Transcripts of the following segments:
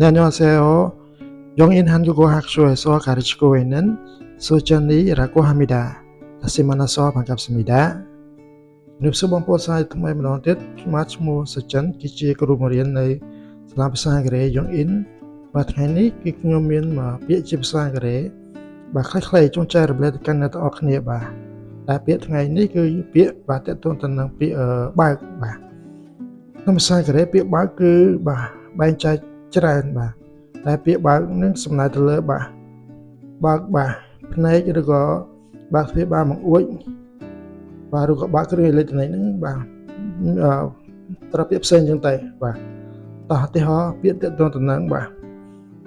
네, 안녕하세요. 영인 한국어 학교에서 가르치고 있는 소전이라고 합니다. 다시 만나서 반갑습니다. 오늘 수업 보사의 통해 문헌뜻 마치모 소전 기치 그루머리엔 슬라브사그레 영인 마트하니 기크뇽민 마 비치브사그레 바 클레 쫑짜 블레드 깐나트 어크니바 다 삐ថ្ងៃនេះគឺពាក្យបាទតទៅនឹងពាក្យបើកបាទក្នុងភាសាកូរ៉េពាក្យបើកគឺបាទបែងចែកច្រើនបាទតែពាក្យបើកនឹងសំដៅទៅលើបាទបើកបាទភ្នែកឬក៏បើកទ្វារបានបង្អួចបាទឬក៏បើកគ្រឿងអេឡិចត្រូនិកហ្នឹងបាទប្រើពាក្យផ្សេងចឹងទៅបាទតោះឧទាហរណ៍ពាក្យតទៅនឹងបាទ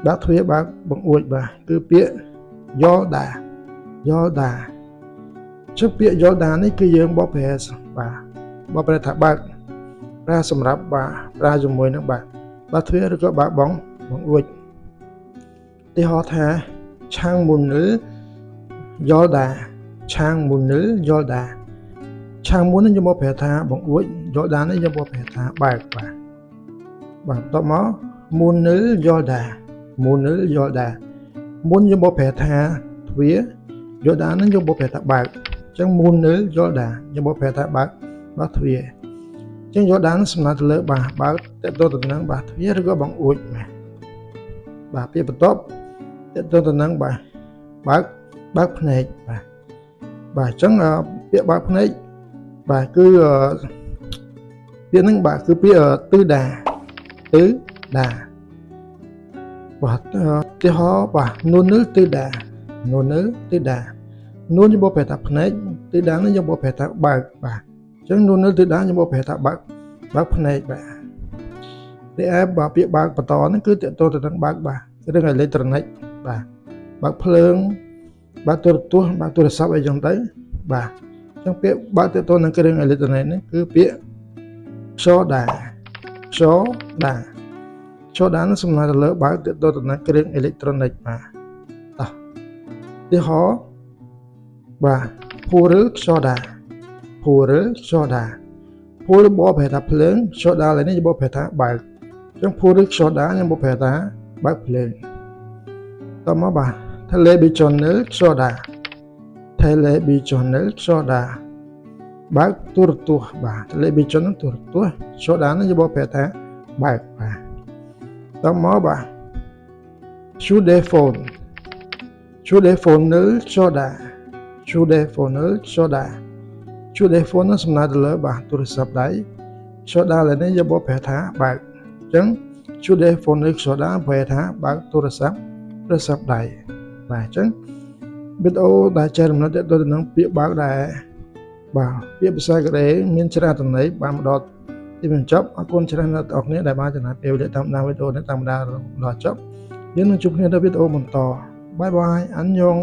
បើកទ្វារបើកបង្អួចបាទគឺពាក្យយ៉លដាជឹកពាក្យយ៉លដានេះគឺយើងបកប្រែបាទបកប្រែថាបើកប្រើសម្រាប់បាទប្រើជាមួយនឹងបាទបើកទ្វារឬក៏បើកបង្អួចទីហោថាឆាងមុនលយ៉លដាឆាងមុនលយ៉លដាឆាងមុននេះយើងបកប្រែថាបង្អួចយ៉លដានេះយើងបកប្រែថាបើកបាទតបមកមុនលយ៉លដាមុនយើងបកប្រែថាទ្វារយ៉លដានេះយើងបកប្រែថាបើកអញ្ចឹងមុនលយ៉លដាយើងបកប្រែថាបើកទ្វារអញ្ចឹងយ៉លដានេះសំដៅទៅលើបាទបើកតទៅនឹងបាទទ្វារឬក៏បង្អួចបាទពាក្យបន្ទាប់ទៅនឹងបាទបើកភ្នែកបាទអញ្ចឹងពាក្យបើកភ្នែកបាទគឺពាក្យហ្នឹងបាទគឺពាក្យទិដាបាទទីហោបាទនូនទិដានូនយើងបកប្រែថាភ្នែកទិដានេះយើងបកប្រែថាបើកបាទអញ្ចឹងនូនទិដាយើងបកប្រែថាបើកភ្នែកបាទតែបាទពាក្យបើកបន្តហ្នឹងគឺតទៅនឹងបើកបាទរឿងអេឡិចត្រូនិកបាទបើកភ្លើងបើកទូរទស្សន៍បើកទូរស័ព្ទអីចឹងទៅបាទអញ្ចឹងពាក្យបើកទៅនឹងគ្រឿងអេឡិចត្រូនិកនេះគឺពាក្យខ្យល់ដានេះសំដៅទៅលើបើកទៅនឹងគ្រឿងអេឡិចត្រូនិកបាទតោះទីហោបាទភូរខ្យល់ដាភូលបកប្រែថាភ្លើងខ្យល់ដាឡើយនេះបកប្រែថាបើកអញ្ចឹងភូរខ្យល់ដាខ្ញុំបកប្រែថាបើកភ្លើងតមកបាទ televisional ខ្យល់ដាបើកទូរទស្សន៍បាទ television ទូរទស្សន៍ខ្យល់ដានេះយើងបកប្រែថាបើកបាទតមកបាទ telephone ខ្យល់ដាtelephone នោះសំដៅទៅលើបាទទូរស័ព្ទដៃខ្យល់ដាឡើយនេះយើងបកប្រែថាបើកអញ្ចឹង telephone ខ្យល់ដាប្រែថាបើកទូរស័ព្ទដៃបាទអញ្ចឹងវីដេអូដែលចែករំលែកទៅនឹងពាក្យបើកដែរបាទពាក្យភាសាកូរ៉េមានច្រើនតំណែងបានមកដល់ទីបញ្ចប់អរគុណច្រើនដល់អ្នកគ្នាដែលបានចំណាយពេលវេលាតាមដានវីដេអូនេះតាមដានដល់ចប់យើងនឹងជួបគ្នានៅវីដេអូបន្តបាយអានយ៉ង